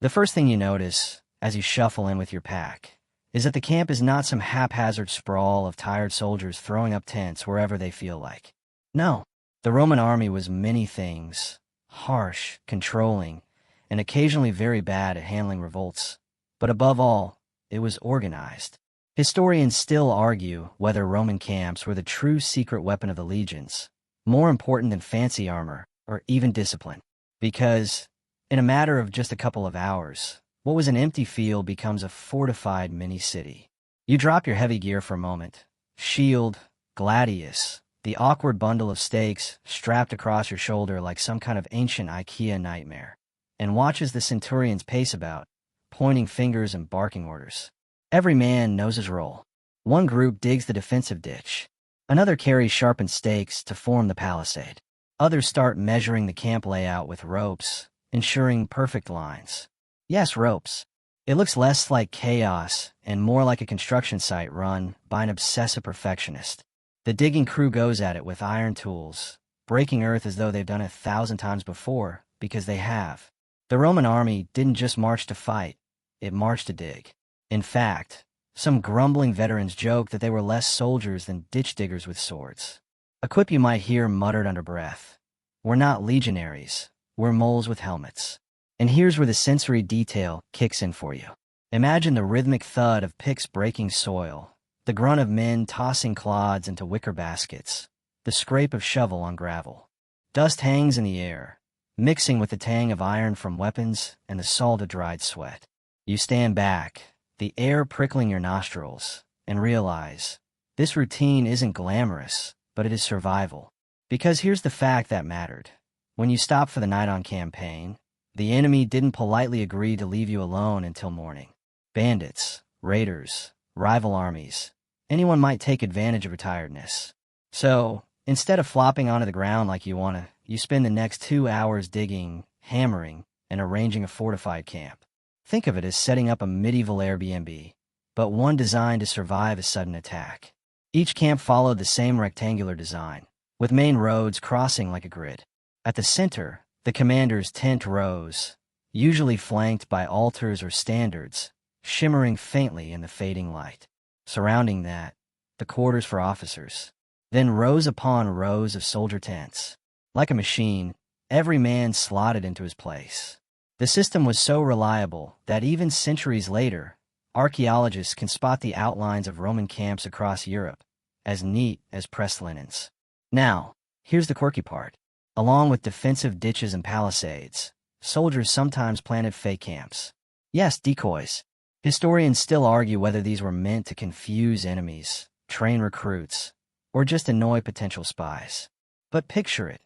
The first thing you notice, as you shuffle in with your pack, is that the camp is not some haphazard sprawl of tired soldiers throwing up tents wherever they feel like. No, the Roman army was many things: harsh, controlling, and occasionally very bad at handling revolts. But above all, it was organized. Historians still argue whether Roman camps were the true secret weapon of the legions, more important than fancy armor or even discipline. Because, in a matter of just a couple of hours, what was an empty field becomes a fortified mini-city. You drop your heavy gear for a moment. Shield, gladius, the awkward bundle of stakes strapped across your shoulder like some kind of ancient IKEA nightmare, and watch as the centurions pace about, pointing fingers and barking orders. Every man knows his role. One group digs the defensive ditch. Another carries sharpened stakes to form the palisade. Others start measuring the camp layout with ropes, ensuring perfect lines. Yes, ropes. It looks less like chaos and more like a construction site run by an obsessive perfectionist. The digging crew goes at it with iron tools, breaking earth as though they've done it 1,000 times before, because they have. The Roman army didn't just march to fight, it marched to dig. In fact, some grumbling veterans joke that they were less soldiers than ditch diggers with swords. A quip you might hear muttered under breath: "We're not legionaries, we're moles with helmets." And here's where the sensory detail kicks in for you. Imagine the rhythmic thud of picks breaking soil, the grunt of men tossing clods into wicker baskets, the scrape of shovel on gravel. Dust hangs in the air, mixing with the tang of iron from weapons and the salt of dried sweat. You stand back, the air prickling your nostrils, and realize this routine isn't glamorous, but it is survival. Because here's the fact that mattered. When you stopped for the night on campaign, the enemy didn't politely agree to leave you alone until morning. Bandits, raiders, rival armies, anyone might take advantage of your tiredness. So, instead of flopping onto the ground like you spend the next 2 hours digging, hammering, and arranging a fortified camp. Think of it as setting up a medieval Airbnb, but one designed to survive a sudden attack. Each camp followed the same rectangular design, with main roads crossing like a grid. At the center, the commander's tent rose, usually flanked by altars or standards, shimmering faintly in the fading light. Surrounding that, the quarters for officers. Then rows upon rows of soldier tents. Like a machine, every man slotted into his place. The system was so reliable that even centuries later, archaeologists can spot the outlines of Roman camps across Europe, as neat as pressed linens. Now, here's the quirky part. Along with defensive ditches and palisades, soldiers sometimes planted fake camps. Yes, decoys. Historians still argue whether these were meant to confuse enemies, train recruits, or just annoy potential spies. But picture it.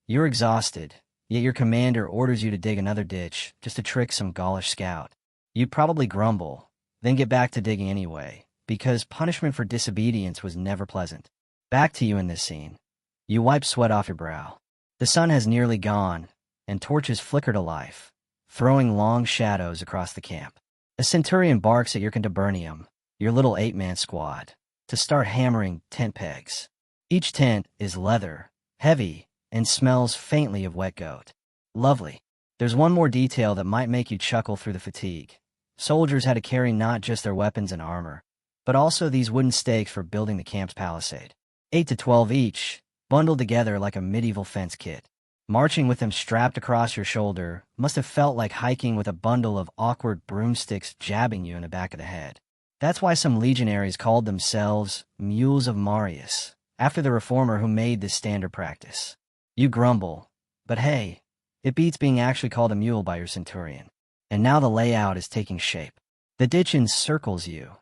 You're exhausted, yet your commander orders you to dig another ditch just to trick some Gaulish scout. You'd probably grumble, then get back to digging anyway, because punishment for disobedience was never pleasant. Back to you in this scene. You wipe sweat off your brow. The sun has nearly gone, and torches flicker to life, throwing long shadows across the camp. A centurion barks at your contubernium, your little 8-man squad, to start hammering tent pegs. Each tent is leather, heavy, and smells faintly of wet goat. Lovely. There's one more detail that might make you chuckle through the fatigue. Soldiers had to carry not just their weapons and armor, but also these wooden stakes for building the camp's palisade. 8 to 12 each, bundled together like a medieval fence kit. Marching with them strapped across your shoulder must have felt like hiking with a bundle of awkward broomsticks jabbing you in the back of the head. That's why some legionaries called themselves mules of Marius, after the reformer who made this standard practice. You grumble, but hey, it beats being actually called a mule by your centurion. And now the layout is taking shape. The ditch encircles you.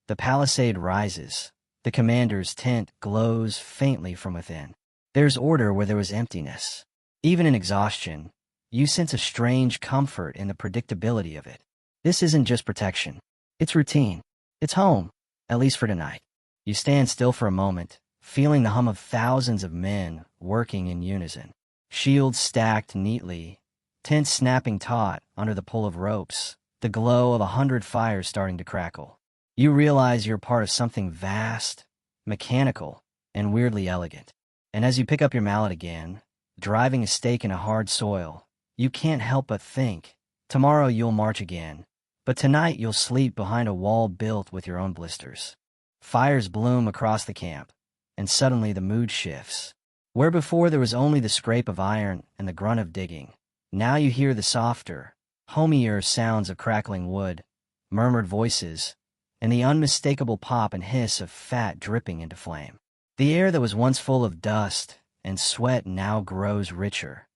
The palisade rises. The commander's tent glows faintly from within. There's order where there was emptiness. Even in exhaustion, you sense a strange comfort in the predictability of it. This isn't just protection. It's routine. It's home, at least for tonight. You stand still for a moment, feeling the hum of thousands of men working in unison. Shields stacked neatly, tents snapping taut under the pull of ropes, the glow of 100 fires starting to crackle. You realize you're part of something vast, mechanical, and weirdly elegant. And as you pick up your mallet again, driving a stake in a hard soil, you can't help but think, Tomorrow you'll march again, but tonight you'll sleep behind a wall built with your own blisters. Fires bloom across the camp, and suddenly the mood shifts. Where before there was only the scrape of iron and the grunt of digging, now you hear the softer, homier sounds of crackling wood, murmured voices, and the unmistakable pop and hiss of fat dripping into flame. The air that was once full of dust and sweat now grows richer,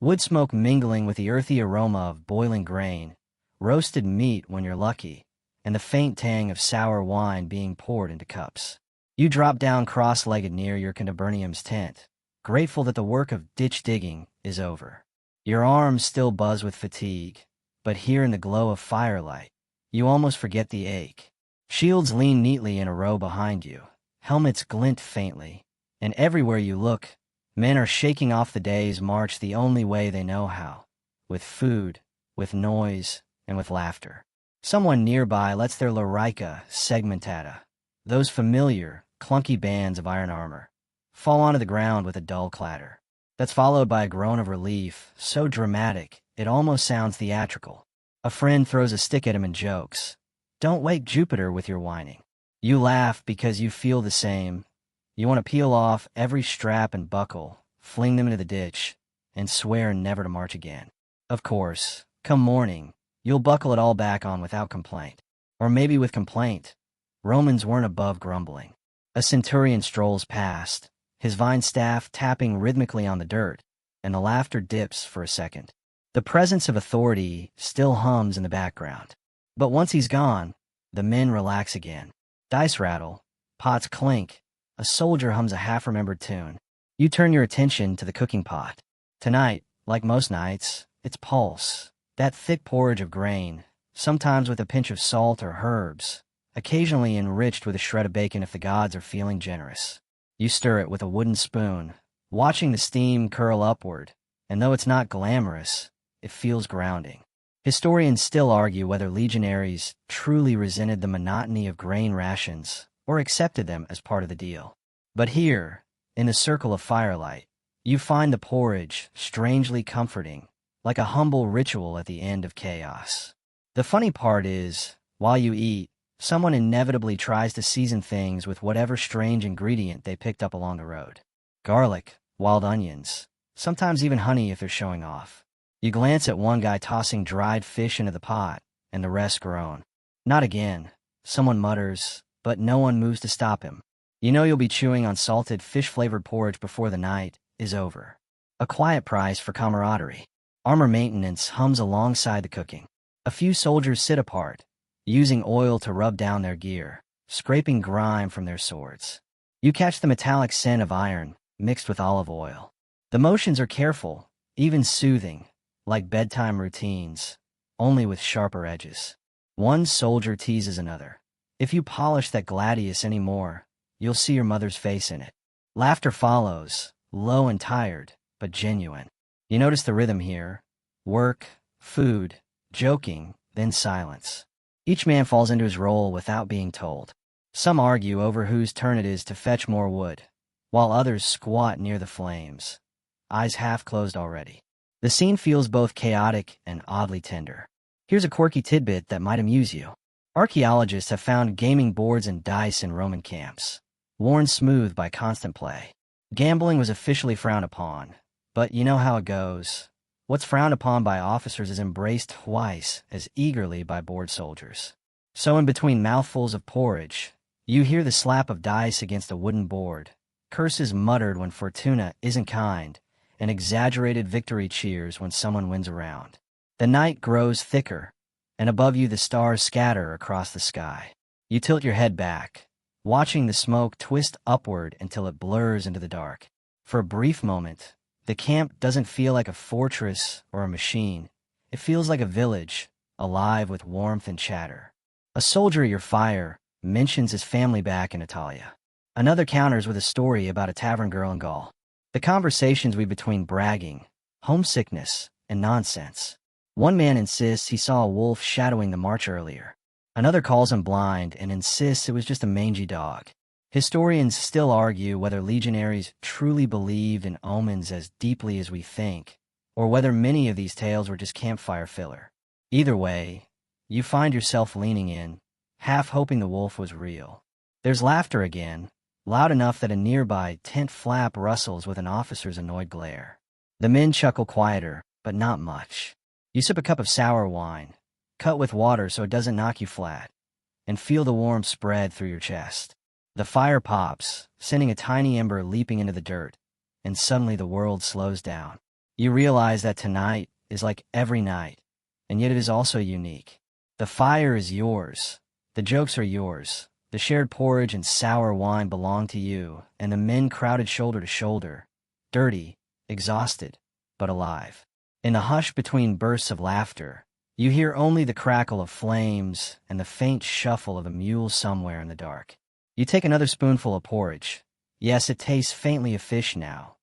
wood smoke mingling with the earthy aroma of boiling grain, roasted meat when you're lucky, and the faint tang of sour wine being poured into cups. You drop down cross-legged near your contubernium's tent, grateful that the work of ditch digging is over. Your arms still buzz with fatigue, but here in the glow of firelight, you almost forget the ache. Shields lean neatly in a row behind you, helmets glint faintly, and everywhere you look, men are shaking off the day's march the only way they know how, with food, with noise, and with laughter. Someone nearby lets their lorica segmentata, those familiar, clunky bands of iron armor, fall onto the ground with a dull clatter. That's followed by a groan of relief, so dramatic it almost sounds theatrical. A friend throws a stick at him and jokes, "Don't wake Jupiter with your whining." You laugh because you feel the same. You want to peel off every strap and buckle, fling them into the ditch, and swear never to march again. Of course, come morning, you'll buckle it all back on without complaint. Or maybe with complaint. Romans weren't above grumbling. A centurion strolls past, his vine staff tapping rhythmically on the dirt, and the laughter dips for a second. The presence of authority still hums in the background. But once he's gone, the men relax again. Dice rattle, pots clink, a soldier hums a half-remembered tune. You turn your attention to the cooking pot. Tonight, like most nights, it's pulse, that thick porridge of grain, sometimes with a pinch of salt or herbs, occasionally enriched with a shred of bacon if the gods are feeling generous. You stir it with a wooden spoon, watching the steam curl upward, and though it's not glamorous, it feels grounding. Historians still argue whether legionaries truly resented the monotony of grain rations or accepted them as part of the deal. But here, in the circle of firelight, you find the porridge strangely comforting, like a humble ritual at the end of chaos. The funny part is, while you eat, someone inevitably tries to season things with whatever strange ingredient they picked up along the road. Garlic, wild onions, sometimes even honey if they're showing off. You glance at one guy tossing dried fish into the pot, and the rest groan. "Not again," someone mutters, but no one moves to stop him. You know you'll be chewing on salted fish-flavored porridge before the night is over. A quiet price for camaraderie. Armor maintenance hums alongside the cooking. A few soldiers sit apart, using oil to rub down their gear, scraping grime from their swords. You catch the metallic scent of iron mixed with olive oil. The motions are careful, even soothing, like bedtime routines, only with sharper edges. One soldier teases another. "If you polish that gladius any more, you'll see your mother's face in it." Laughter follows, low and tired, but genuine. You notice the rhythm here. Work, food, joking, then silence. Each man falls into his role without being told. Some argue over whose turn it is to fetch more wood, while others squat near the flames, eyes half closed already. The scene feels both chaotic and oddly tender. Here's a quirky tidbit that might amuse you. Archaeologists have found gaming boards and dice in Roman camps, worn smooth by constant play. Gambling was officially frowned upon, but you know how it goes. What's frowned upon by officers is embraced twice as eagerly by bored soldiers. So in between mouthfuls of porridge, you hear the slap of dice against a wooden board, curses muttered when fortuna isn't kind, and exaggerated victory cheers when someone wins a round. The night grows thicker, and above you the stars scatter across the sky. You tilt your head back, watching the smoke twist upward until it blurs into the dark. For a brief moment, the camp doesn't feel like a fortress or a machine. It feels like a village, alive with warmth and chatter. A soldier at your fire mentions his family back in Italia. Another counters with a story about a tavern girl in Gaul. The conversations weave between bragging, homesickness, and nonsense. One man insists he saw a wolf shadowing the march earlier. Another calls him blind and insists it was just a mangy dog. Historians still argue whether legionaries truly believed in omens as deeply as we think, or whether many of these tales were just campfire filler. Either way, you find yourself leaning in, half hoping the wolf was real. There's laughter again, loud enough that a nearby tent flap rustles with an officer's annoyed glare. The men chuckle quieter, but not much. You sip a cup of sour wine, cut with water so it doesn't knock you flat, and feel the warmth spread through your chest. The fire pops, sending a tiny ember leaping into the dirt, and suddenly the world slows down. You realize that tonight is like every night, and yet it is also unique. The fire is yours, the jokes are yours, the shared porridge and sour wine belong to you, and the men crowded shoulder to shoulder, dirty, exhausted, but alive. In the hush between bursts of laughter, you hear only the crackle of flames and the faint shuffle of a mule somewhere in the dark. You take another spoonful of porridge. Yes, it tastes faintly of fish now,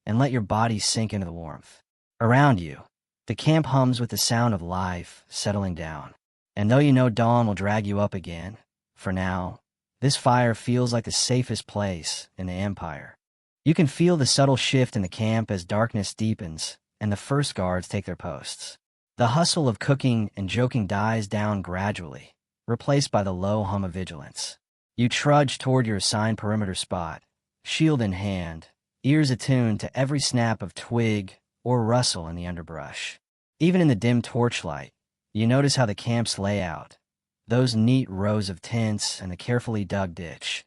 and let your body sink into the warmth. Around you, the camp hums with the sound of life settling down. And though you know dawn will drag you up again, for now, this fire feels like the safest place in the Empire. You can feel the subtle shift in the camp as darkness deepens and the first guards take their posts. The hustle of cooking and joking dies down gradually, replaced by the low hum of vigilance. You trudge toward your assigned perimeter spot, shield in hand, ears attuned to every snap of twig or rustle in the underbrush. Even in the dim torchlight, you notice how the camp's layout, those neat rows of tents and the carefully dug ditch,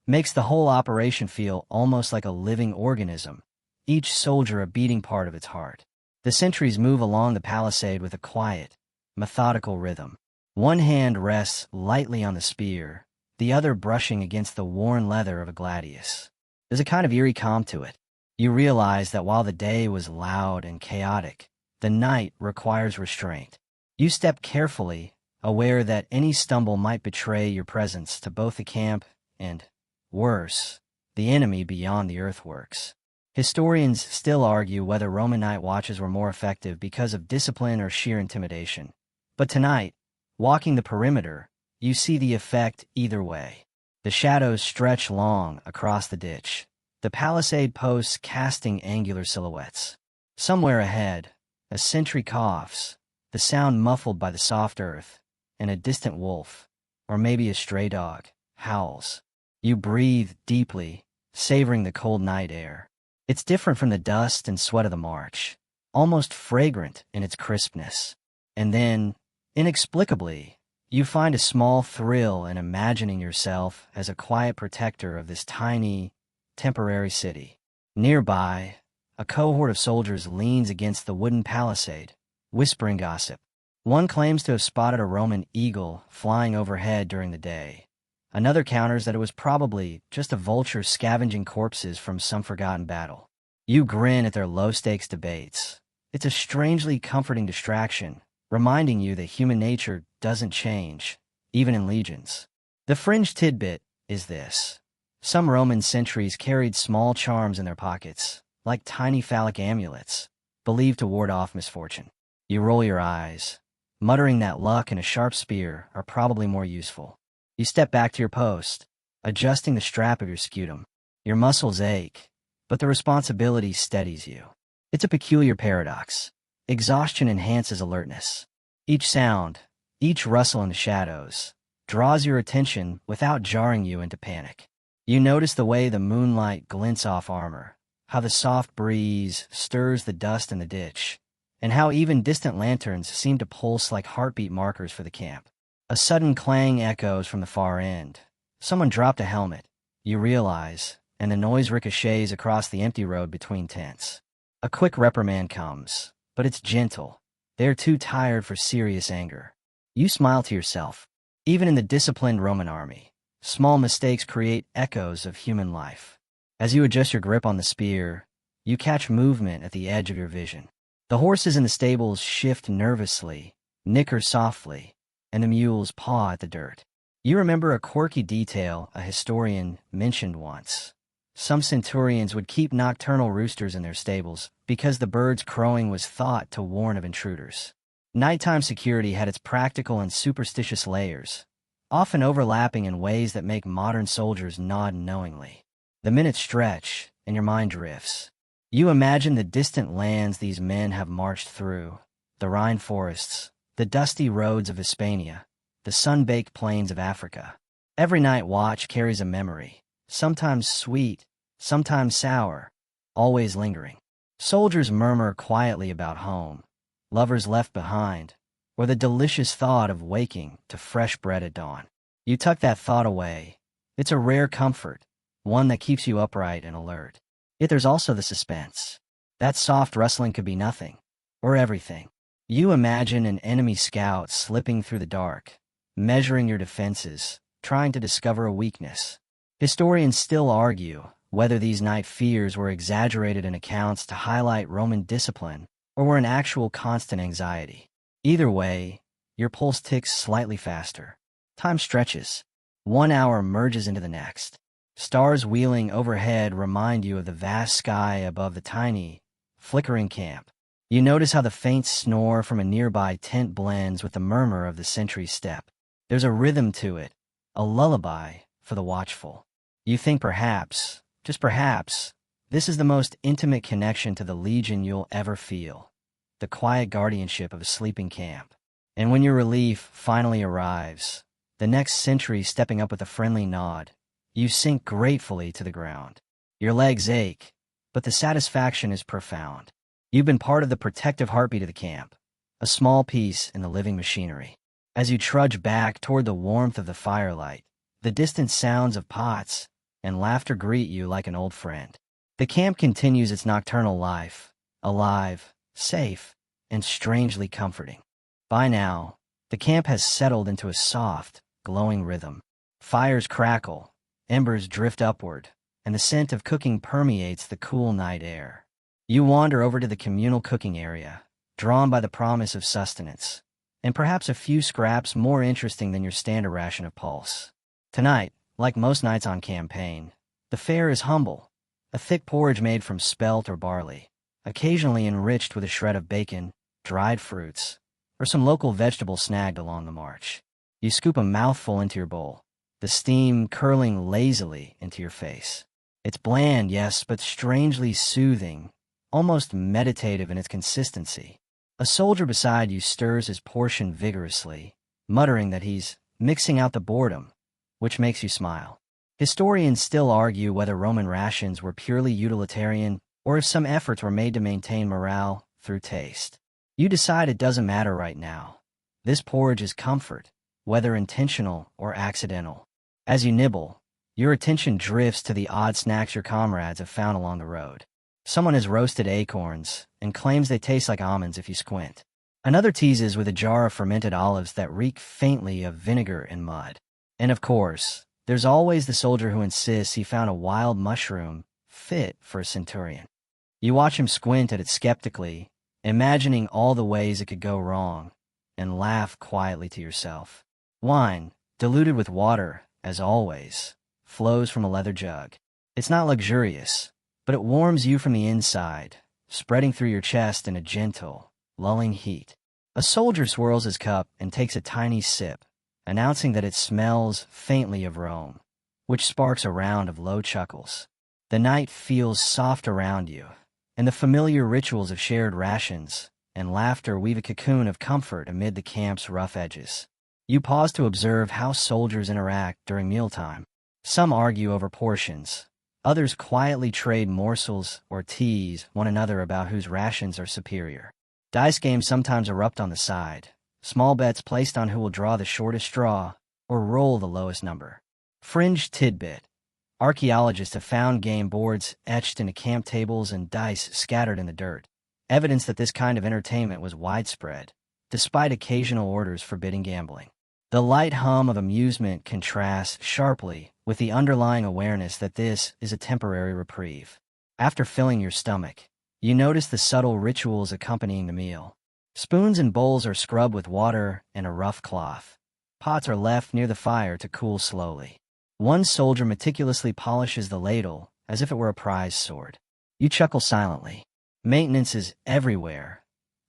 makes the whole operation feel almost like a living organism, each soldier a beating part of its heart. The sentries move along the palisade with a quiet, methodical rhythm. One hand rests lightly on the spear, the other brushing against the worn leather of a gladius. There's a kind of eerie calm to it. You realize that while the day was loud and chaotic, the night requires restraint. You step carefully, aware that any stumble might betray your presence to both the camp and, worse, the enemy beyond the earthworks. Historians still argue whether Roman night watches were more effective because of discipline or sheer intimidation. But tonight, walking the perimeter, you see the effect either way. The shadows stretch long across the ditch, the palisade posts casting angular silhouettes. Somewhere ahead, a sentry coughs, the sound muffled by the soft earth, and a distant wolf, or maybe a stray dog, howls. You breathe deeply, savoring the cold night air. It's different from the dust and sweat of the march, almost fragrant in its crispness. And then, inexplicably, you find a small thrill in imagining yourself as a quiet protector of this tiny, temporary city. Nearby, a cohort of soldiers leans against the wooden palisade, whispering gossip. One claims to have spotted a Roman eagle flying overhead during the day. Another counters that it was probably just a vulture scavenging corpses from some forgotten battle. You grin at their low-stakes debates. It's a strangely comforting distraction, reminding you that human nature doesn't change, even in legions. The fringe tidbit is this. Some Roman sentries carried small charms in their pockets, like tiny phallic amulets, believed to ward off misfortune. You roll your eyes, muttering that luck and a sharp spear are probably more useful. You step back to your post, adjusting the strap of your scutum. Your muscles ache, but the responsibility steadies you. It's a peculiar paradox. Exhaustion enhances alertness. Each sound, each rustle in the shadows, draws your attention without jarring you into panic. You notice the way the moonlight glints off armor, how the soft breeze stirs the dust in the ditch, and how even distant lanterns seem to pulse like heartbeat markers for the camp. A sudden clang echoes from the far end. Someone dropped a helmet, you realize, and the noise ricochets across the empty road between tents. A quick reprimand comes, but it's gentle. They're too tired for serious anger. You smile to yourself. Even in the disciplined Roman army, small mistakes create echoes of human life. As you adjust your grip on the spear, you catch movement at the edge of your vision. The horses in the stables shift nervously, nicker softly, and the mules paw at the dirt. You remember a quirky detail a historian mentioned once. Some centurions would keep nocturnal roosters in their stables because the birds' crowing was thought to warn of intruders. Nighttime security had its practical and superstitious layers, often overlapping in ways that make modern soldiers nod knowingly. The minutes stretch, and your mind drifts. You imagine the distant lands these men have marched through, the Rhine forests, the dusty roads of Hispania, the sun-baked plains of Africa. Every night watch carries a memory, sometimes sweet, sometimes sour, always lingering. Soldiers murmur quietly about home, lovers left behind, or the delicious thought of waking to fresh bread at dawn. You tuck that thought away. It's a rare comfort, one that keeps you upright and alert. Yet there's also the suspense. That soft rustling could be nothing, or everything. You imagine an enemy scout slipping through the dark, measuring your defenses, trying to discover a weakness. Historians still argue whether these night fears were exaggerated in accounts to highlight Roman discipline or were an actual constant anxiety. Either way, your pulse ticks slightly faster. Time stretches. 1 hour merges into the next. Stars wheeling overhead remind you of the vast sky above the tiny, flickering camp. You notice how the faint snore from a nearby tent blends with the murmur of the sentry's step. There's a rhythm to it, a lullaby for the watchful. You think perhaps, just perhaps, this is the most intimate connection to the Legion you'll ever feel. The quiet guardianship of a sleeping camp. And when your relief finally arrives, the next sentry stepping up with a friendly nod, you sink gratefully to the ground. Your legs ache, but the satisfaction is profound. You've been part of the protective heartbeat of the camp, a small piece in the living machinery. As you trudge back toward the warmth of the firelight, the distant sounds of pots and laughter greet you like an old friend. The camp continues its nocturnal life, alive, safe, and strangely comforting. By now, the camp has settled into a soft, glowing rhythm. Fires crackle, embers drift upward, and the scent of cooking permeates the cool night air. You wander over to the communal cooking area, drawn by the promise of sustenance, and perhaps a few scraps more interesting than your standard ration of pulse. Tonight, like most nights on campaign, the fare is humble, a thick porridge made from spelt or barley, occasionally enriched with a shred of bacon, dried fruits, or some local vegetable snagged along the march. You scoop a mouthful into your bowl, the steam curling lazily into your face. It's bland, yes, but strangely soothing, almost meditative in its consistency. A soldier beside you stirs his portion vigorously, muttering that he's mixing out the boredom, which makes you smile. Historians still argue whether Roman rations were purely utilitarian or if some efforts were made to maintain morale through taste. You decide it doesn't matter right now. This porridge is comfort, whether intentional or accidental. As you nibble, your attention drifts to the odd snacks your comrades have found along the road. Someone has roasted acorns and claims they taste like almonds if you squint. Another teases with a jar of fermented olives that reek faintly of vinegar and mud. And of course, there's always the soldier who insists he found a wild mushroom fit for a centurion. You watch him squint at it skeptically, imagining all the ways it could go wrong, and laugh quietly to yourself. Wine, diluted with water, as always, flows from a leather jug. It's not luxurious, but it warms you from the inside, spreading through your chest in a gentle, lulling heat. A soldier swirls his cup and takes a tiny sip, announcing that it smells faintly of Rome, which sparks a round of low chuckles. The night feels soft around you, and the familiar rituals of shared rations and laughter weave a cocoon of comfort amid the camp's rough edges. You pause to observe how soldiers interact during mealtime. Some argue over portions. Others quietly trade morsels or tease one another about whose rations are superior. Dice games sometimes erupt on the side, small bets placed on who will draw the shortest straw or roll the lowest number. Fringe tidbit. Archaeologists have found game boards etched into camp tables and dice scattered in the dirt, evidence that this kind of entertainment was widespread, despite occasional orders forbidding gambling. The light hum of amusement contrasts sharply with the underlying awareness that this is a temporary reprieve. After filling your stomach, you notice the subtle rituals accompanying the meal. Spoons and bowls are scrubbed with water and a rough cloth. Pots are left near the fire to cool slowly. One soldier meticulously polishes the ladle as if it were a prize sword. You chuckle silently. Maintenance is everywhere.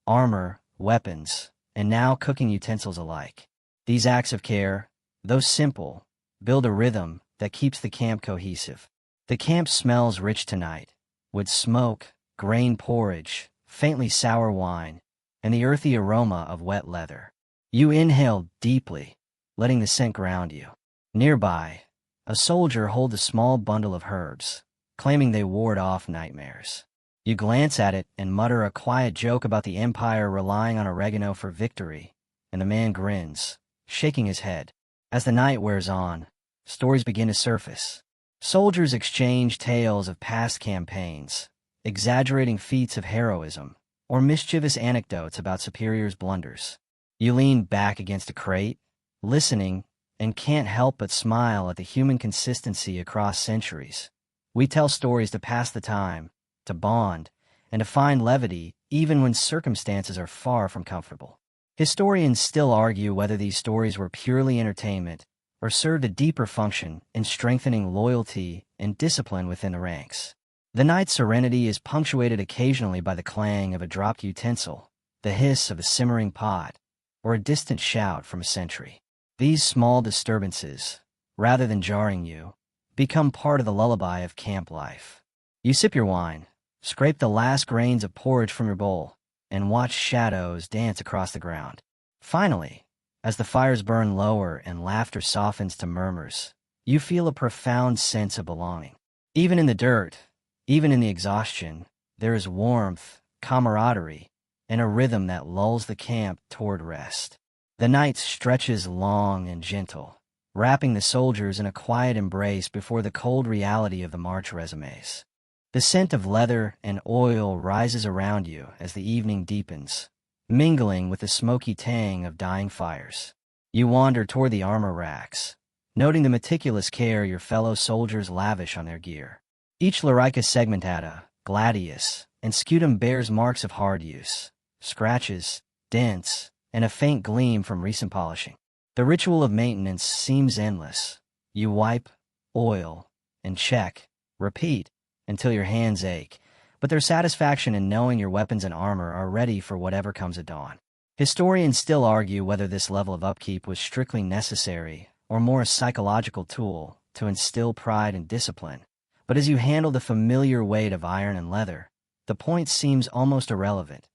Armor, weapons, and now cooking utensils alike. These acts of care, though simple, build a rhythm that keeps the camp cohesive. The camp smells rich tonight, with smoke, grain porridge, faintly sour wine, and the earthy aroma of wet leather. You inhale deeply, letting the scent ground you. Nearby, a soldier holds a small bundle of herbs, claiming they ward off nightmares. You glance at it and mutter a quiet joke about the Empire relying on oregano for victory, and the man grins, shaking his head. As the night wears on, stories begin to surface. Soldiers exchange tales of past campaigns, exaggerating feats of heroism, or mischievous anecdotes about superiors' blunders. You lean back against a crate, listening, and can't help but smile at the human consistency across centuries. We tell stories to pass the time, to bond, and to find levity even when circumstances are far from comfortable. Historians still argue whether these stories were purely entertainment or served a deeper function in strengthening loyalty and discipline within the ranks. The night's serenity is punctuated occasionally by the clang of a dropped utensil, the hiss of a simmering pot, or a distant shout from a sentry. These small disturbances, rather than jarring you, become part of the lullaby of camp life. You sip your wine, scrape the last grains of porridge from your bowl, and watch shadows dance across the ground. Finally, as the fires burn lower and laughter softens to murmurs, you feel a profound sense of belonging. Even in the dirt, even in the exhaustion, there is warmth, camaraderie, and a rhythm that lulls the camp toward rest. The night stretches long and gentle, wrapping the soldiers in a quiet embrace before the cold reality of the march resumes. The scent of leather and oil rises around you as the evening deepens, mingling with the smoky tang of dying fires. You wander toward the armor racks, noting the meticulous care your fellow soldiers lavish on their gear. Each Larica segmentata, gladius, and scutum bears marks of hard use, scratches, dents, and a faint gleam from recent polishing. The ritual of maintenance seems endless. You wipe, oil, and check, repeat, until your hands ache, but there's satisfaction in knowing your weapons and armor are ready for whatever comes at dawn. Historians still argue whether this level of upkeep was strictly necessary or more a psychological tool to instill pride and discipline. But as you handle the familiar weight of iron and leather, the point seems almost irrelevant.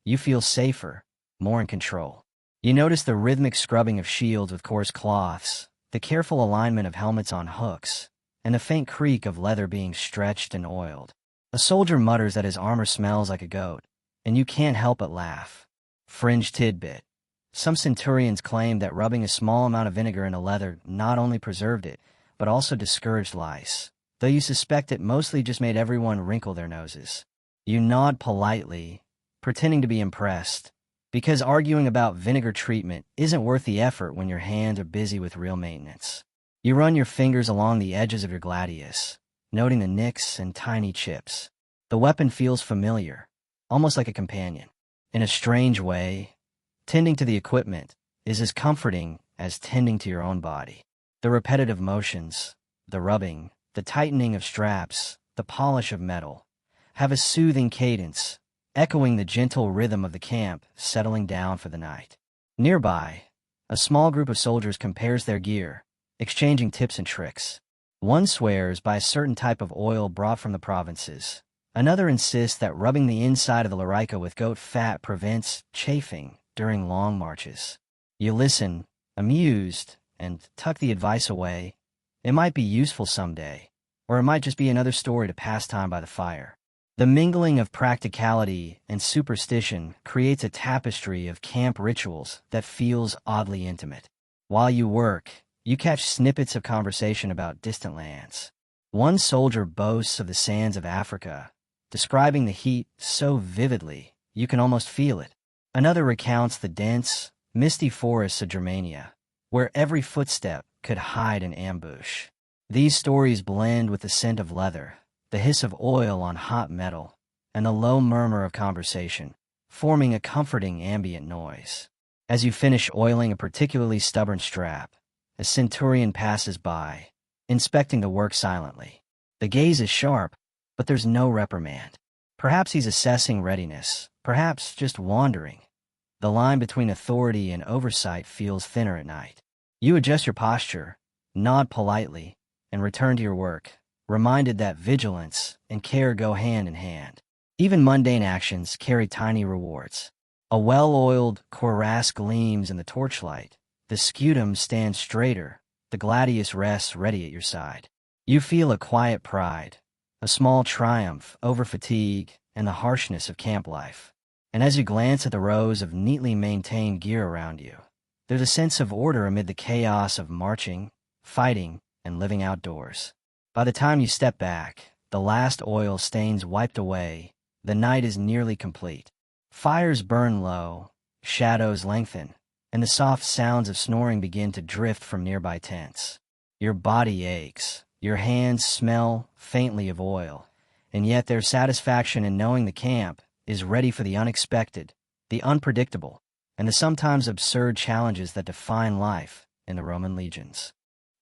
You feel safer, more in control. You notice the rhythmic scrubbing of shields with coarse cloths, the careful alignment of helmets on hooks, and the faint creak of leather being stretched and oiled. A soldier mutters that his armor smells like a goat, and you can't help but laugh. Fringe tidbit. Some centurions claim that rubbing a small amount of vinegar into leather not only preserved it, but also discouraged lice, though you suspect it mostly just made everyone wrinkle their noses. You nod politely, pretending to be impressed, because arguing about vinegar treatment isn't worth the effort when your hands are busy with real maintenance. You run your fingers along the edges of your gladius, noting the nicks and tiny chips. The weapon feels familiar, almost like a companion. In a strange way, tending to the equipment is as comforting as tending to your own body. The repetitive motions, the rubbing, the tightening of straps, the polish of metal, have a soothing cadence, echoing the gentle rhythm of the camp settling down for the night. Nearby, a small group of soldiers compares their gear, exchanging tips and tricks. One swears by a certain type of oil brought from the provinces. Another insists that rubbing the inside of the larica with goat fat prevents chafing during long marches. You listen, amused, and tuck the advice away. It might be useful someday, or it might just be another story to pass time by the fire. The mingling of practicality and superstition creates a tapestry of camp rituals that feels oddly intimate. While you work, you catch snippets of conversation about distant lands. One soldier boasts of the sands of Africa, describing the heat so vividly you can almost feel it. Another recounts the dense, misty forests of Germania, where every footstep could hide an ambush. These stories blend with the scent of leather, the hiss of oil on hot metal, and the low murmur of conversation, forming a comforting ambient noise. As you finish oiling a particularly stubborn strap, a centurion passes by, inspecting the work silently. The gaze is sharp, but there's no reprimand. Perhaps he's assessing readiness, perhaps just wandering. The line between authority and oversight feels thinner at night. You adjust your posture, nod politely, and return to your work, reminded that vigilance and care go hand in hand. Even mundane actions carry tiny rewards. A well-oiled cuirass gleams in the torchlight. The scutum stands straighter. The gladius rests ready at your side. You feel a quiet pride, a small triumph over fatigue and the harshness of camp life. And as you glance at the rows of neatly maintained gear around you, there's a sense of order amid the chaos of marching, fighting, and living outdoors. By the time you step back, the last oil stains wiped away, the night is nearly complete. Fires burn low, shadows lengthen, and the soft sounds of snoring begin to drift from nearby tents. Your body aches, your hands smell faintly of oil, and yet there's satisfaction in knowing the camp is ready for the unexpected, the unpredictable, and the sometimes absurd challenges that define life in the Roman legions.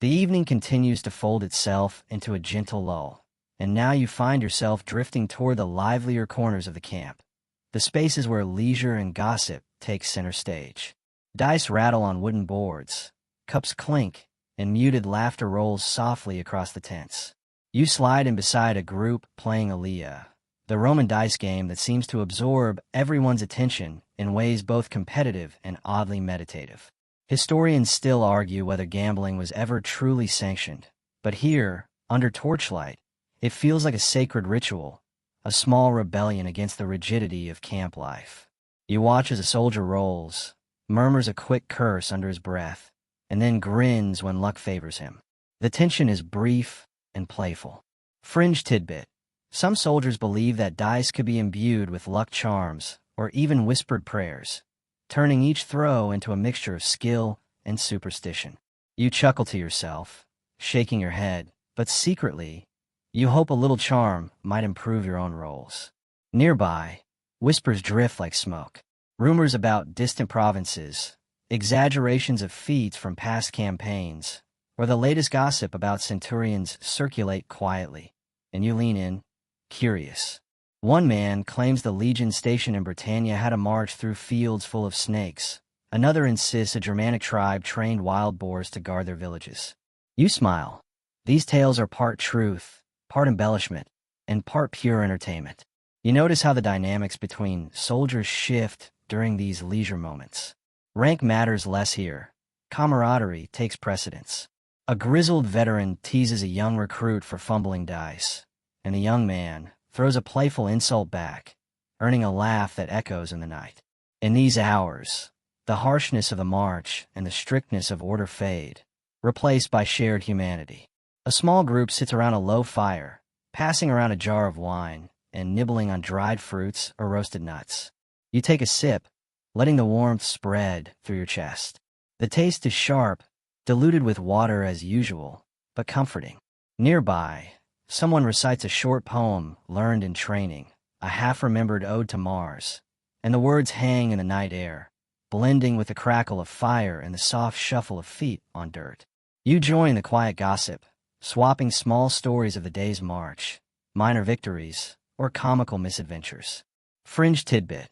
The evening continues to fold itself into a gentle lull, and now you find yourself drifting toward the livelier corners of the camp, the spaces where leisure and gossip take center stage. Dice rattle on wooden boards, cups clink, and muted laughter rolls softly across the tents. You slide in beside a group playing Alea, the Roman dice game that seems to absorb everyone's attention in ways both competitive and oddly meditative. Historians still argue whether gambling was ever truly sanctioned, but here, under torchlight, it feels like a sacred ritual, a small rebellion against the rigidity of camp life. You watch as a soldier rolls, murmurs a quick curse under his breath, and then grins when luck favors him. The tension is brief and playful. Fringe tidbit. Some soldiers believe that dice could be imbued with luck charms or even whispered prayers, turning each throw into a mixture of skill and superstition. You chuckle to yourself, shaking your head, but secretly, you hope a little charm might improve your own rolls. Nearby, whispers drift like smoke. Rumors about distant provinces, exaggerations of feats from past campaigns, or the latest gossip about centurions circulate quietly, and you lean in, curious. One man claims the legion station in Britannia had a march through fields full of snakes. Another insists a Germanic tribe trained wild boars to guard their villages. You smile. These tales are part truth, part embellishment, and part pure entertainment. You notice how the dynamics between soldiers shift during these leisure moments. Rank matters less here. Camaraderie takes precedence. A grizzled veteran teases a young recruit for fumbling dice, and the young man throws a playful insult back, earning a laugh that echoes in the night. In these hours, the harshness of the march and the strictness of order fade, replaced by shared humanity. A small group sits around a low fire, passing around a jar of wine and nibbling on dried fruits or roasted nuts. You take a sip, letting the warmth spread through your chest. The taste is sharp, diluted with water as usual, but comforting. Nearby, someone recites a short poem learned in training, a half-remembered ode to Mars, and the words hang in the night air, blending with the crackle of fire and the soft shuffle of feet on dirt. You join the quiet gossip, swapping small stories of the day's march, minor victories, or comical misadventures. Fringe tidbit.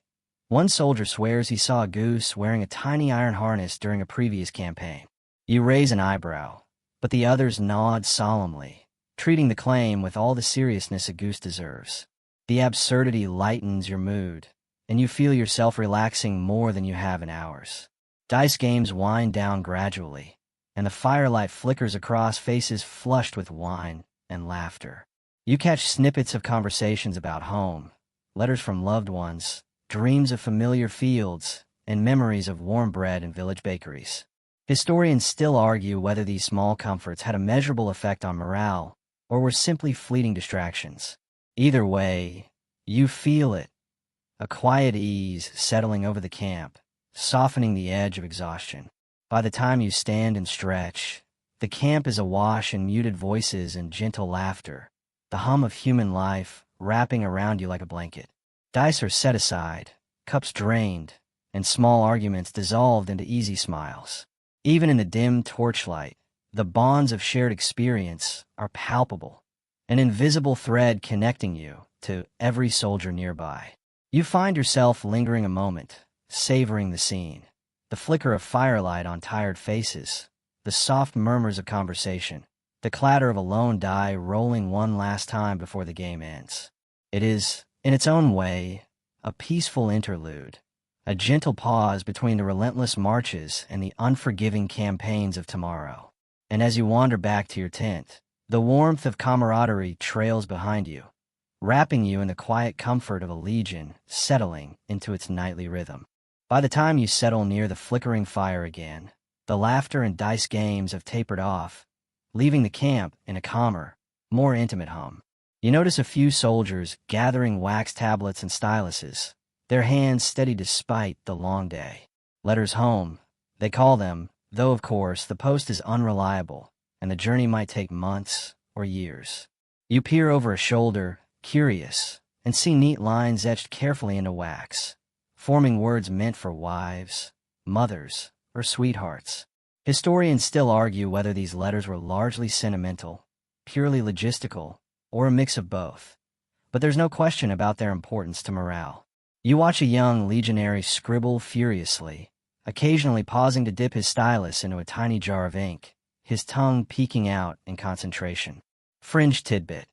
One soldier swears he saw a goose wearing a tiny iron harness during a previous campaign. You raise an eyebrow, but the others nod solemnly, treating the claim with all the seriousness a goose deserves. The absurdity lightens your mood, and you feel yourself relaxing more than you have in hours. Dice games wind down gradually, and the firelight flickers across faces flushed with wine and laughter. You catch snippets of conversations about home, letters from loved ones, dreams of familiar fields, and memories of warm bread in village bakeries. Historians still argue whether these small comforts had a measurable effect on morale or were simply fleeting distractions. Either way, you feel it, a quiet ease settling over the camp, softening the edge of exhaustion. By the time you stand and stretch, the camp is awash in muted voices and gentle laughter, the hum of human life wrapping around you like a blanket. Dice are set aside, cups drained, and small arguments dissolved into easy smiles. Even in the dim torchlight, the bonds of shared experience are palpable, an invisible thread connecting you to every soldier nearby. You find yourself lingering a moment, savoring the scene, the flicker of firelight on tired faces, the soft murmurs of conversation, the clatter of a lone die rolling one last time before the game ends. It is, in its own way, a peaceful interlude, a gentle pause between the relentless marches and the unforgiving campaigns of tomorrow. And as you wander back to your tent, the warmth of camaraderie trails behind you, wrapping you in the quiet comfort of a legion settling into its nightly rhythm. By the time you settle near the flickering fire again, the laughter and dice games have tapered off, leaving the camp in a calmer, more intimate hum. You notice a few soldiers gathering wax tablets and styluses, their hands steady despite the long day. Letters home, they call them, though of course the post is unreliable, and the journey might take months or years. You peer over a shoulder, curious, and see neat lines etched carefully into wax, forming words meant for wives, mothers, or sweethearts. Historians still argue whether these letters were largely sentimental, purely logistical, or a mix of both. But there's no question about their importance to morale. You watch a young legionary scribble furiously, occasionally pausing to dip his stylus into a tiny jar of ink, his tongue peeking out in concentration. Fringe tidbit.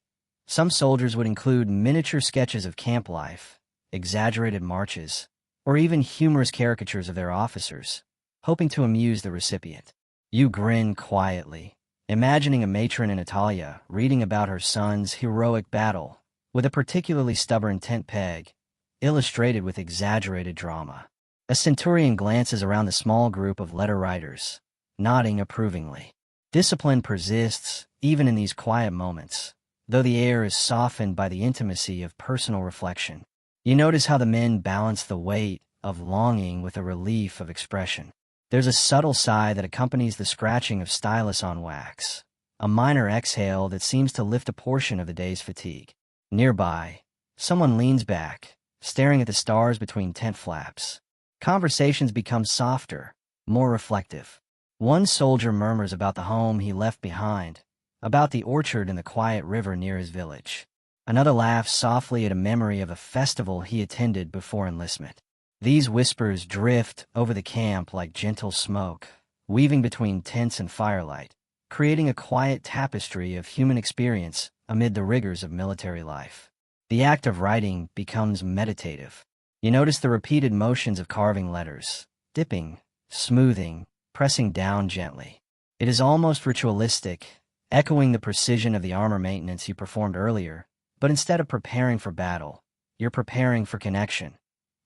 Some soldiers would include miniature sketches of camp life, exaggerated marches, or even humorous caricatures of their officers, hoping to amuse the recipient. You grin quietly, imagining a matron in Italia reading about her son's heroic battle with a particularly stubborn tent peg, illustrated with exaggerated drama. A centurion glances around the small group of letter writers, nodding approvingly. Discipline persists even in these quiet moments, though the air is softened by the intimacy of personal reflection. You notice how the men balance the weight of longing with a relief of expression. There's a subtle sigh that accompanies the scratching of stylus on wax, a minor exhale that seems to lift a portion of the day's fatigue. Nearby, someone leans back, staring at the stars between tent flaps. Conversations become softer, more reflective. One soldier murmurs about the home he left behind, about the orchard and the quiet river near his village. Another laughs softly at a memory of a festival he attended before enlistment. These whispers drift over the camp like gentle smoke, weaving between tents and firelight, creating a quiet tapestry of human experience amid the rigors of military life. The act of writing becomes meditative. You notice the repeated motions of carving letters, dipping, smoothing, pressing down gently. It is almost ritualistic, echoing the precision of the armor maintenance you performed earlier, but instead of preparing for battle, you're preparing for connection,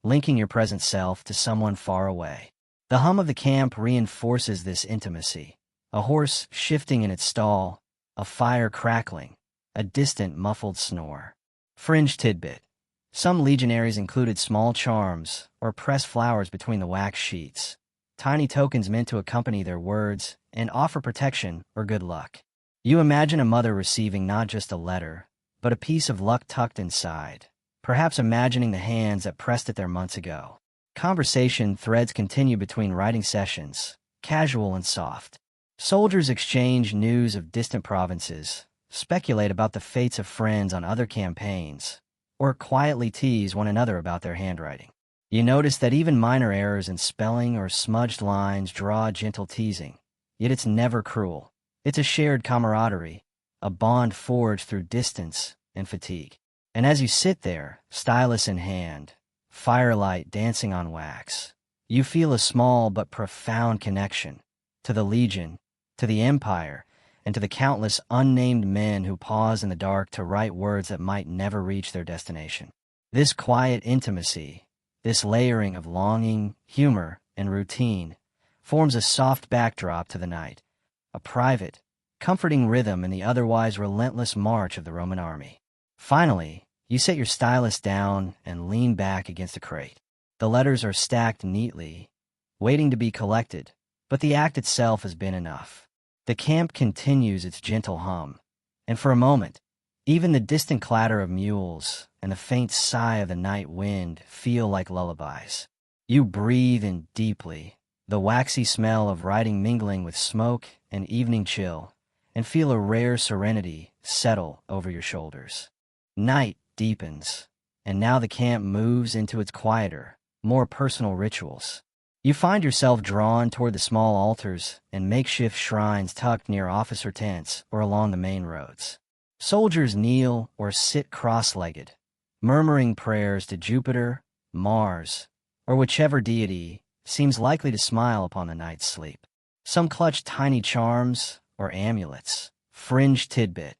linking your present self to someone far away. The hum of the camp reinforces this intimacy, a horse shifting in its stall, a fire crackling, a distant muffled snore. Fringe tidbit. Some legionaries included small charms or pressed flowers between the wax sheets, tiny tokens meant to accompany their words and offer protection or good luck. You imagine a mother receiving not just a letter, but a piece of luck tucked inside, perhaps imagining the hands that pressed it there months ago. Conversation threads continue between writing sessions, casual and soft. Soldiers exchange news of distant provinces, speculate about the fates of friends on other campaigns, or quietly tease one another about their handwriting. You notice that even minor errors in spelling or smudged lines draw gentle teasing, yet it's never cruel. It's a shared camaraderie, a bond forged through distance and fatigue. And as you sit there, stylus in hand, firelight dancing on wax, you feel a small but profound connection to the Legion, to the Empire, and to the countless unnamed men who pause in the dark to write words that might never reach their destination. This quiet intimacy, this layering of longing, humor, and routine, forms a soft backdrop to the night, a private, comforting rhythm in the otherwise relentless march of the Roman army. Finally, you set your stylus down and lean back against a crate. The letters are stacked neatly, waiting to be collected, but the act itself has been enough. The camp continues its gentle hum, and for a moment, even the distant clatter of mules and the faint sigh of the night wind feel like lullabies. You breathe in deeply, the waxy smell of writing mingling with smoke and evening chill, and feel a rare serenity settle over your shoulders. Night deepens, and now the camp moves into its quieter, more personal rituals. You find yourself drawn toward the small altars and makeshift shrines tucked near officer tents or along the main roads. Soldiers kneel or sit cross-legged, murmuring prayers to Jupiter, Mars, or whichever deity seems likely to smile upon the night's sleep. Some clutched tiny charms or amulets. Fringe tidbit.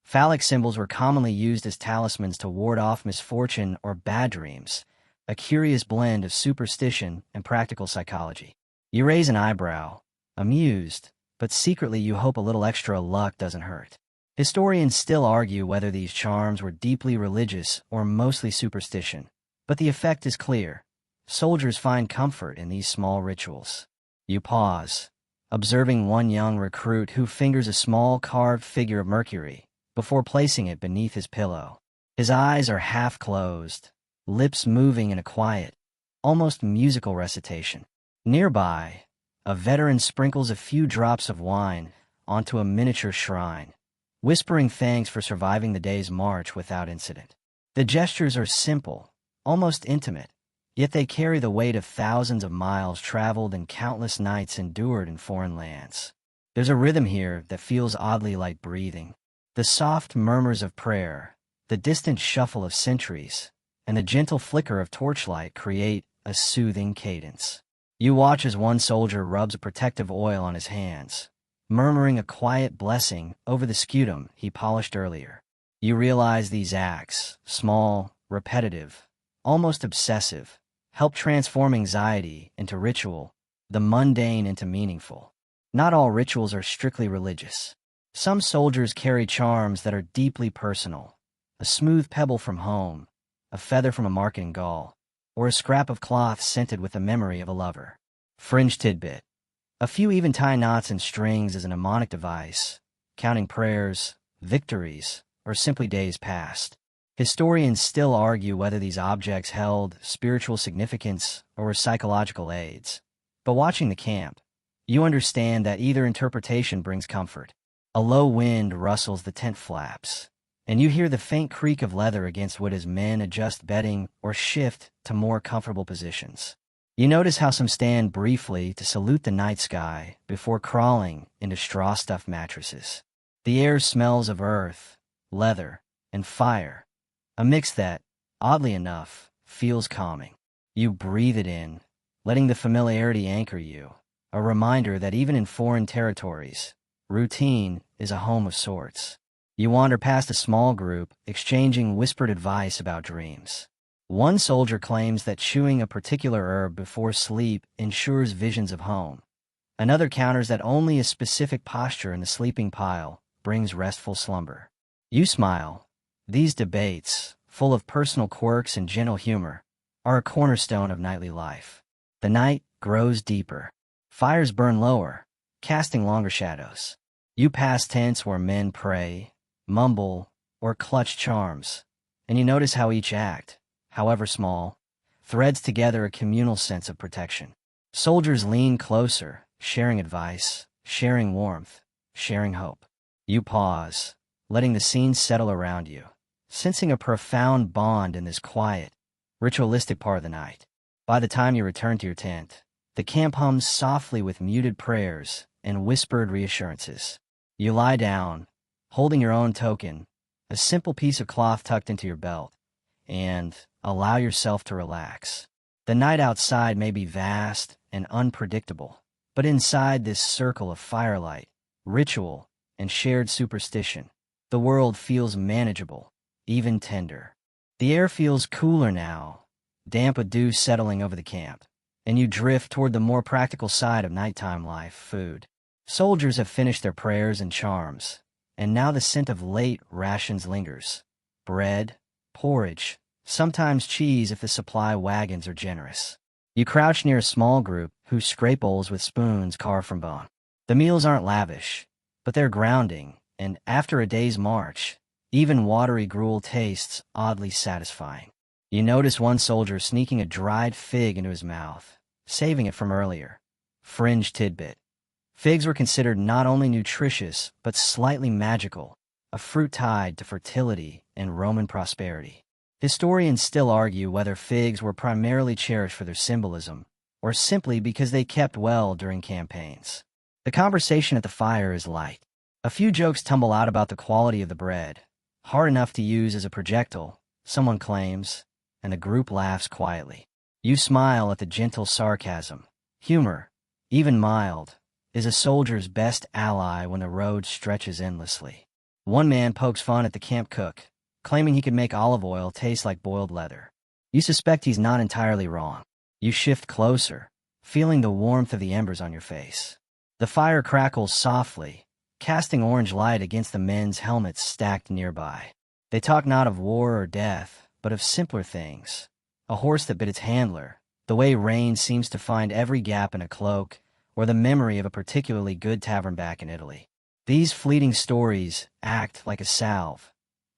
Phallic symbols were commonly used as talismans to ward off misfortune or bad dreams, a curious blend of superstition and practical psychology. You raise an eyebrow, amused, but secretly you hope a little extra luck doesn't hurt. Historians still argue whether these charms were deeply religious or mostly superstition, but the effect is clear. Soldiers find comfort in these small rituals. You pause, observing one young recruit who fingers a small carved figure of Mercury before placing it beneath his pillow. His eyes are half closed, lips moving in a quiet, almost musical recitation. Nearby, a veteran sprinkles a few drops of wine onto a miniature shrine, whispering thanks for surviving the day's march without incident. The gestures are simple, almost intimate, yet they carry the weight of thousands of miles traveled and countless nights endured in foreign lands. There's a rhythm here that feels oddly like breathing. The soft murmurs of prayer, the distant shuffle of centuries, and the gentle flicker of torchlight create a soothing cadence. You watch as one soldier rubs a protective oil on his hands, murmuring a quiet blessing over the scutum he polished earlier. You realize these acts, small, repetitive, almost obsessive, help transform anxiety into ritual, the mundane into meaningful. Not all rituals are strictly religious. Some soldiers carry charms that are deeply personal, a smooth pebble from home, a feather from a market in Gaul, or a scrap of cloth scented with the memory of a lover. Fringe tidbit. A few even tie knots and strings as a mnemonic device, counting prayers, victories, or simply days past. Historians still argue whether these objects held spiritual significance or were psychological aids. But watching the camp, you understand that either interpretation brings comfort. A low wind rustles the tent flaps, and you hear the faint creak of leather against wood as men adjust bedding or shift to more comfortable positions. You notice how some stand briefly to salute the night sky before crawling into straw-stuffed mattresses. The air smells of earth, leather, and fire, a mix that, oddly enough, feels calming. You breathe it in, letting the familiarity anchor you, a reminder that even in foreign territories, routine is a home of sorts. You wander past a small group, exchanging whispered advice about dreams. One soldier claims that chewing a particular herb before sleep ensures visions of home. Another counters that only a specific posture in the sleeping pile brings restful slumber. You smile. These debates, full of personal quirks and gentle humor, are a cornerstone of nightly life. The night grows deeper. Fires burn lower, casting longer shadows. You pass tents where men pray, mumble, or clutch charms, and you notice how each act, however small, threads together a communal sense of protection. Soldiers lean closer, sharing advice, sharing warmth, sharing hope. You pause, letting the scene settle around you, sensing a profound bond in this quiet, ritualistic part of the night. By the time you return to your tent, the camp hums softly with muted prayers and whispered reassurances. You lie down, holding your own token, a simple piece of cloth tucked into your belt, and allow yourself to relax. The night outside may be vast and unpredictable, but inside this circle of firelight, ritual, and shared superstition, the world feels manageable, even tender. The air feels cooler now, damp with dew settling over the camp, and you drift toward the more practical side of nighttime life, food. Soldiers have finished their prayers and charms, and now the scent of late rations lingers. Bread, porridge, sometimes cheese if the supply wagons are generous. You crouch near a small group who scrape bowls with spoons carved from bone. The meals aren't lavish, but they're grounding, and after a day's march, even watery gruel tastes oddly satisfying. You notice one soldier sneaking a dried fig into his mouth, saving it from earlier. Fringe tidbit. Figs were considered not only nutritious, but slightly magical, a fruit tied to fertility and Roman prosperity. Historians still argue whether figs were primarily cherished for their symbolism, or simply because they kept well during campaigns. The conversation at the fire is light. A few jokes tumble out about the quality of the bread, hard enough to use as a projectile, someone claims, and the group laughs quietly. You smile at the gentle sarcasm. Humor, even mild, is a soldier's best ally when the road stretches endlessly. One man pokes fun at the camp cook, claiming he could make olive oil taste like boiled leather. You suspect he's not entirely wrong. You shift closer, feeling the warmth of the embers on your face. The fire crackles softly, casting orange light against the men's helmets stacked nearby. They talk not of war or death, but of simpler things. A horse that bit its handler, the way rain seems to find every gap in a cloak, or the memory of a particularly good tavern back in Italy. These fleeting stories act like a salve,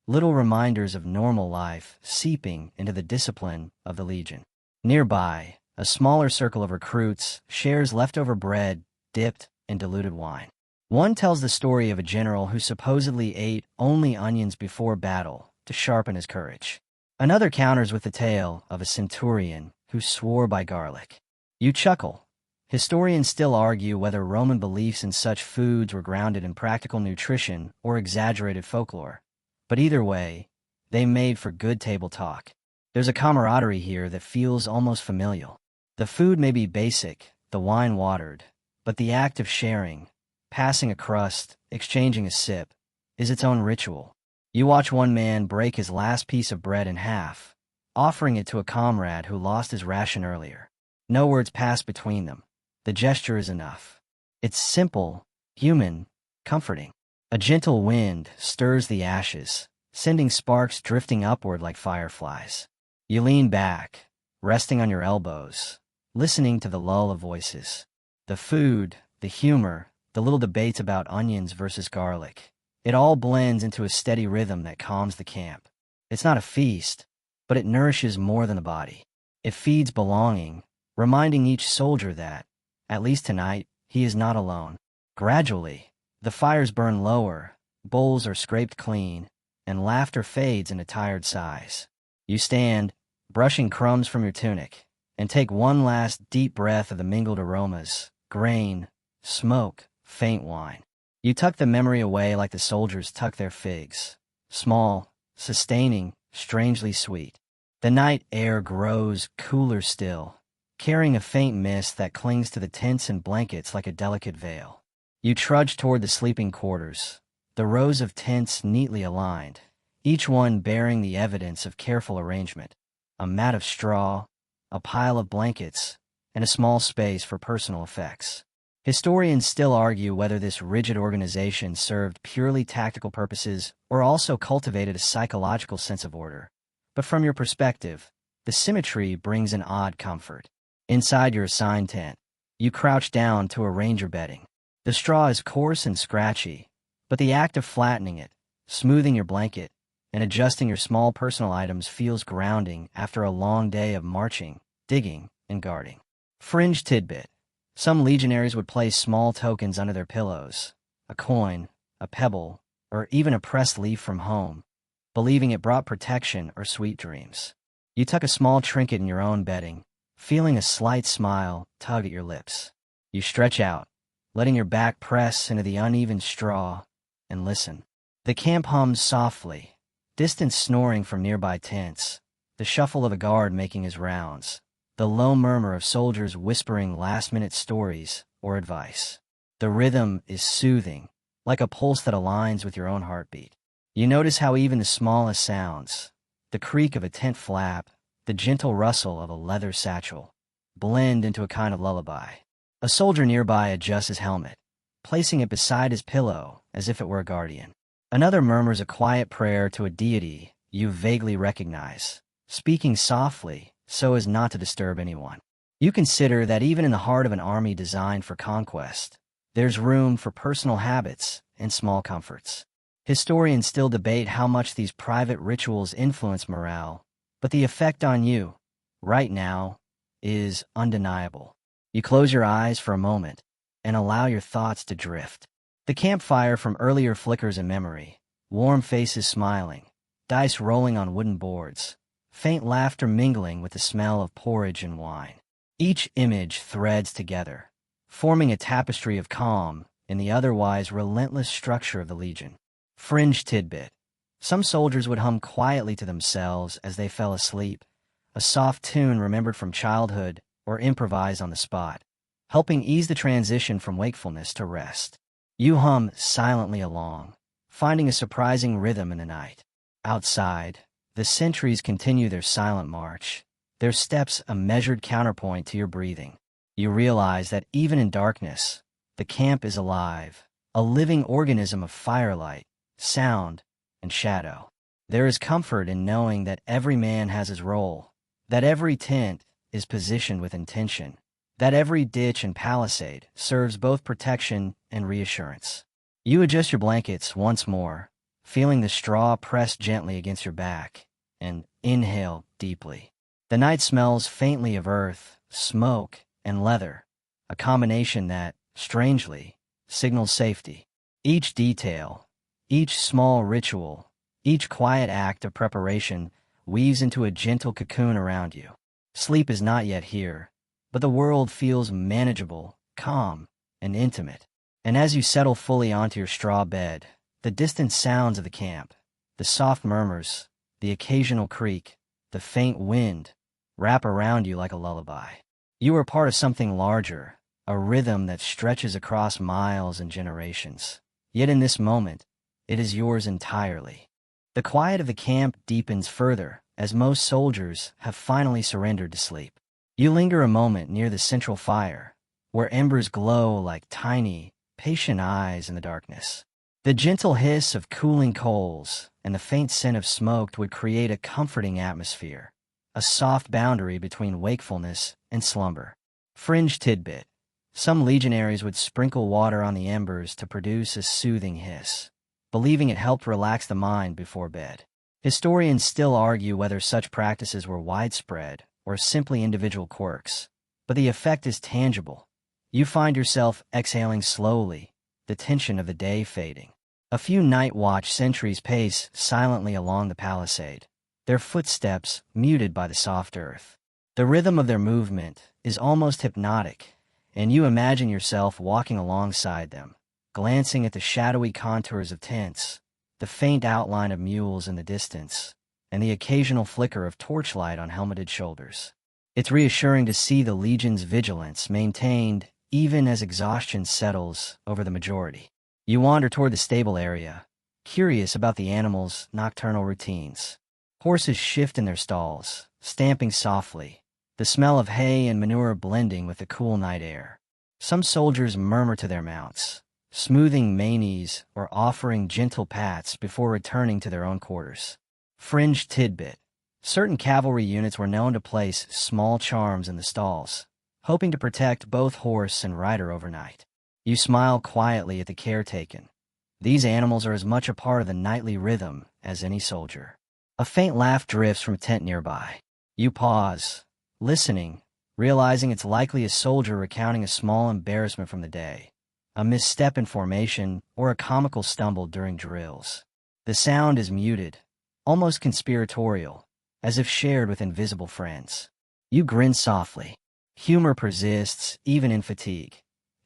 little reminders of normal life seeping into the discipline of the Legion. Nearby, a smaller circle of recruits shares leftover bread dipped in diluted wine. One tells the story of a general who supposedly ate only onions before battle to sharpen his courage. Another counters with the tale of a centurion who swore by garlic. You chuckle. Historians still argue whether Roman beliefs in such foods were grounded in practical nutrition or exaggerated folklore. But either way, they made for good table talk. There's a camaraderie here that feels almost familial. The food may be basic, the wine watered, but the act of sharing, passing a crust, exchanging a sip, is its own ritual. You watch one man break his last piece of bread in half, offering it to a comrade who lost his ration earlier. No words pass between them. The gesture is enough. It's simple, human, comforting. A gentle wind stirs the ashes, sending sparks drifting upward like fireflies. You lean back, resting on your elbows, listening to the lull of voices. The food, the humor, the little debates about onions versus garlic. It all blends into a steady rhythm that calms the camp. It's not a feast, but it nourishes more than the body. It feeds belonging, reminding each soldier that, at least tonight, he is not alone. Gradually, the fires burn lower, bowls are scraped clean, and laughter fades into tired sighs. You stand, brushing crumbs from your tunic, and take one last deep breath of the mingled aromas, grain, smoke, faint wine. You tuck the memory away like the soldiers tuck their figs. Small, sustaining, strangely sweet. The night air grows cooler still, carrying a faint mist that clings to the tents and blankets like a delicate veil. You trudge toward the sleeping quarters, the rows of tents neatly aligned, each one bearing the evidence of careful arrangement. A mat of straw, a pile of blankets, and a small space for personal effects. Historians still argue whether this rigid organization served purely tactical purposes or also cultivated a psychological sense of order. But from your perspective, the symmetry brings an odd comfort. Inside your assigned tent, you crouch down to arrange your bedding. The straw is coarse and scratchy, but the act of flattening it, smoothing your blanket, and adjusting your small personal items feels grounding after a long day of marching, digging, and guarding. Fringe tidbit. Some legionaries would place small tokens under their pillows, a coin, a pebble, or even a pressed leaf from home, believing it brought protection or sweet dreams. You tuck a small trinket in your own bedding, feeling a slight smile tug at your lips. You stretch out, letting your back press into the uneven straw, and listen. The camp hums softly, distant snoring from nearby tents, the shuffle of a guard making his rounds, the low murmur of soldiers whispering last-minute stories or advice. The rhythm is soothing, like a pulse that aligns with your own heartbeat. You notice how even the smallest sounds, the creak of a tent flap, the gentle rustle of a leather satchel, blend into a kind of lullaby. A soldier nearby adjusts his helmet, placing it beside his pillow as if it were a guardian. Another murmurs a quiet prayer to a deity you vaguely recognize, speaking softly so as not to disturb anyone. You consider that even in the heart of an army designed for conquest, there's room for personal habits and small comforts. Historians still debate how much these private rituals influence morale, but the effect on you, right now, is undeniable. You close your eyes for a moment and allow your thoughts to drift. The campfire from earlier flickers in memory, warm faces smiling, dice rolling on wooden boards, faint laughter mingling with the smell of porridge and wine. Each image threads together, forming a tapestry of calm in the otherwise relentless structure of the Legion. Fringe tidbit. Some soldiers would hum quietly to themselves as they fell asleep, a soft tune remembered from childhood or improvised on the spot, helping ease the transition from wakefulness to rest. You hum silently along, finding a surprising rhythm in the night. Outside, the sentries continue their silent march, their steps a measured counterpoint to your breathing. You realize that even in darkness, the camp is alive, a living organism of firelight, sound, and shadow. There is comfort in knowing that every man has his role, that every tent is positioned with intention, that every ditch and palisade serves both protection and reassurance. You adjust your blankets once more, feeling the straw pressed gently against your back, and inhale deeply. The night smells faintly of earth, smoke, and leather, a combination that, strangely, signals safety. Each detail, each small ritual, each quiet act of preparation weaves into a gentle cocoon around you. Sleep is not yet here, but the world feels manageable, calm, and intimate. And as you settle fully onto your straw bed, the distant sounds of the camp, the soft murmurs, the occasional creak, the faint wind, wrap around you like a lullaby. You are part of something larger, a rhythm that stretches across miles and generations. Yet in this moment, it is yours entirely. The quiet of the camp deepens further as most soldiers have finally surrendered to sleep. You linger a moment near the central fire, where embers glow like tiny, patient eyes in the darkness. The gentle hiss of cooling coals and the faint scent of smoke would create a comforting atmosphere, a soft boundary between wakefulness and slumber. Fringe tidbit. Some legionaries would sprinkle water on the embers to produce a soothing hiss, believing it helped relax the mind before bed. Historians still argue whether such practices were widespread or simply individual quirks, but the effect is tangible. You find yourself exhaling slowly, the tension of the day fading. A few night watch sentries pace silently along the palisade, their footsteps muted by the soft earth. The rhythm of their movement is almost hypnotic, and you imagine yourself walking alongside them, glancing at the shadowy contours of tents, the faint outline of mules in the distance, and the occasional flicker of torchlight on helmeted shoulders. It's reassuring to see the Legion's vigilance maintained even as exhaustion settles over the majority. You wander toward the stable area, curious about the animals' nocturnal routines. Horses shift in their stalls, stamping softly, the smell of hay and manure blending with the cool night air. Some soldiers murmur to their mounts, smoothing manes or offering gentle pats before returning to their own quarters. Fringe tidbit. Certain cavalry units were known to place small charms in the stalls, hoping to protect both horse and rider overnight. You smile quietly at the care taken. These animals are as much a part of the nightly rhythm as any soldier. A faint laugh drifts from a tent nearby. You pause, listening, realizing it's likely a soldier recounting a small embarrassment from the day, a misstep in formation, or a comical stumble during drills. The sound is muted, almost conspiratorial, as if shared with invisible friends. You grin softly. Humor persists even in fatigue.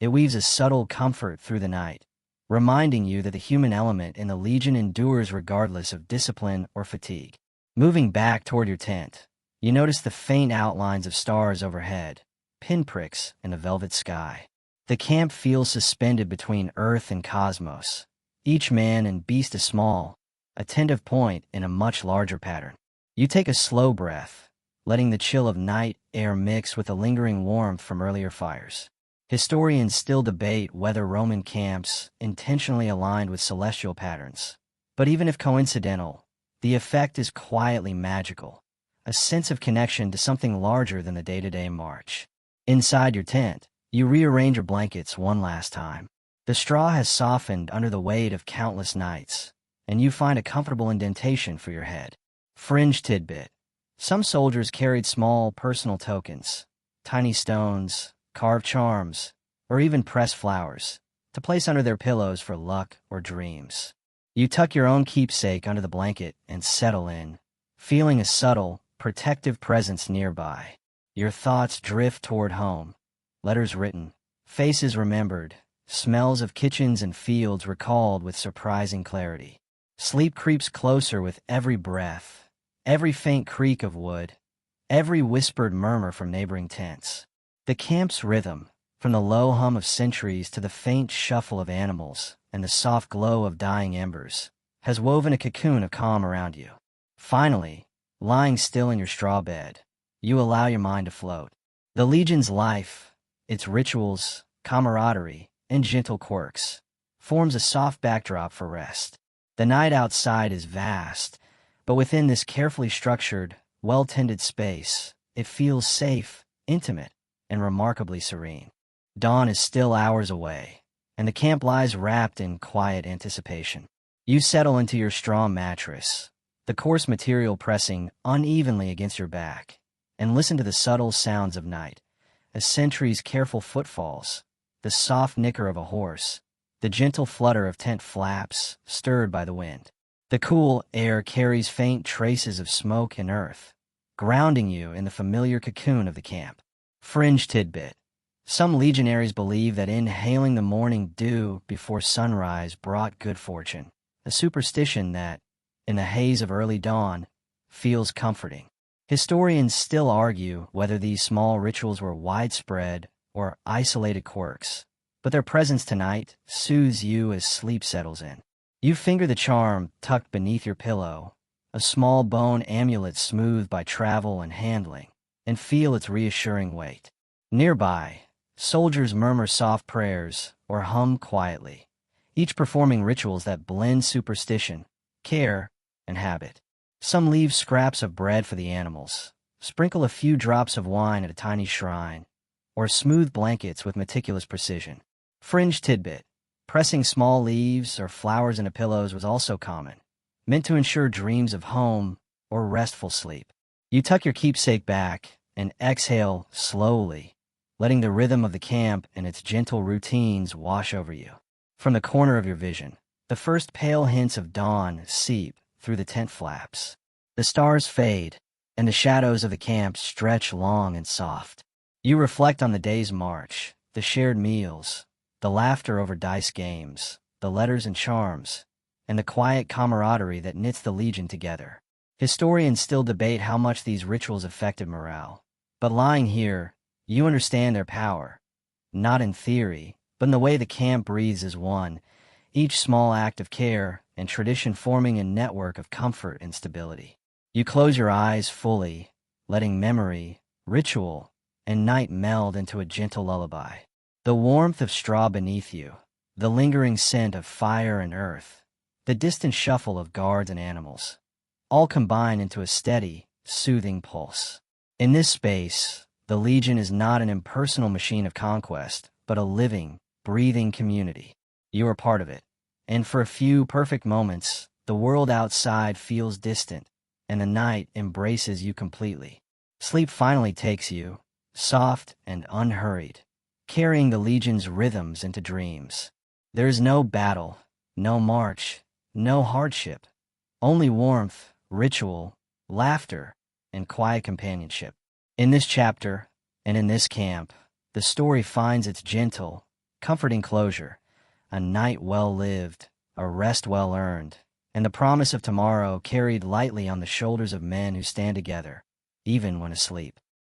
It weaves a subtle comfort through the night, reminding you that the human element in the Legion endures regardless of discipline or fatigue. Moving back toward your tent, you notice the faint outlines of stars overhead, pinpricks in the velvet sky. The camp feels suspended between Earth and cosmos, each man and beast a small, attentive point in a much larger pattern. You take a slow breath, letting the chill of night air mix with the lingering warmth from earlier fires. Historians still debate whether Roman camps intentionally aligned with celestial patterns. But even if coincidental, the effect is quietly magical, a sense of connection to something larger than the day-to-day march. Inside your tent, you rearrange your blankets one last time. The straw has softened under the weight of countless nights, and you find a comfortable indentation for your head. Fringe tidbit. Some soldiers carried small personal tokens, tiny stones, carved charms, or even pressed flowers, to place under their pillows for luck or dreams. You tuck your own keepsake under the blanket and settle in, feeling a subtle, protective presence nearby. Your thoughts drift toward home, letters written, faces remembered, smells of kitchens and fields recalled with surprising clarity. Sleep creeps closer with every breath, every faint creak of wood, every whispered murmur from neighboring tents. The camp's rhythm, from the low hum of sentries to the faint shuffle of animals and the soft glow of dying embers, has woven a cocoon of calm around you. Finally, lying still in your straw bed, you allow your mind to float. The Legion's life, its rituals, camaraderie, and gentle quirks, forms a soft backdrop for rest. The night outside is vast, but within this carefully structured, well-tended space, it feels safe, intimate, and remarkably serene. Dawn is still hours away, and the camp lies wrapped in quiet anticipation. You settle into your straw mattress, the coarse material pressing unevenly against your back, and listen to the subtle sounds of night, a sentry's careful footfalls, the soft nicker of a horse, the gentle flutter of tent flaps stirred by the wind. The cool air carries faint traces of smoke and earth, grounding you in the familiar cocoon of the camp. Fringe tidbit. Some legionaries believe that inhaling the morning dew before sunrise brought good fortune, a superstition that, in the haze of early dawn, feels comforting. Historians still argue whether these small rituals were widespread or isolated quirks, but their presence tonight soothes you as sleep settles in. You finger the charm tucked beneath your pillow, a small bone amulet smoothed by travel and handling, and feel its reassuring weight. Nearby, soldiers murmur soft prayers or hum quietly, each performing rituals that blend superstition, care, and habit. Some leave scraps of bread for the animals, sprinkle a few drops of wine at a tiny shrine, or smooth blankets with meticulous precision. Fringe tidbit. Pressing small leaves or flowers into pillows was also common, meant to ensure dreams of home or restful sleep. You tuck your keepsake back and exhale slowly, letting the rhythm of the camp and its gentle routines wash over you. From the corner of your vision, the first pale hints of dawn seep through the tent flaps. The stars fade, and the shadows of the camp stretch long and soft. You reflect on the day's march, the shared meals, the laughter over dice games, the letters and charms, and the quiet camaraderie that knits the Legion together. Historians still debate how much these rituals affected morale, but lying here, you understand their power, not in theory, but in the way the camp breathes as one, each small act of care and tradition forming a network of comfort and stability. You close your eyes fully, letting memory, ritual, and night meld into a gentle lullaby. The warmth of straw beneath you, the lingering scent of fire and earth, the distant shuffle of guards and animals, all combine into a steady, soothing pulse. In this space, the Legion is not an impersonal machine of conquest, but a living, breathing community. You are part of it, and for a few perfect moments, the world outside feels distant, and the night embraces you completely. Sleep finally takes you, soft and unhurried, carrying the Legion's rhythms into dreams. There is no battle, no march, no hardship, only warmth, ritual, laughter, and quiet companionship. In this chapter, and in this camp, the story finds its gentle, comforting closure, a night well lived, a rest well earned, and the promise of tomorrow carried lightly on the shoulders of men who stand together, even when asleep.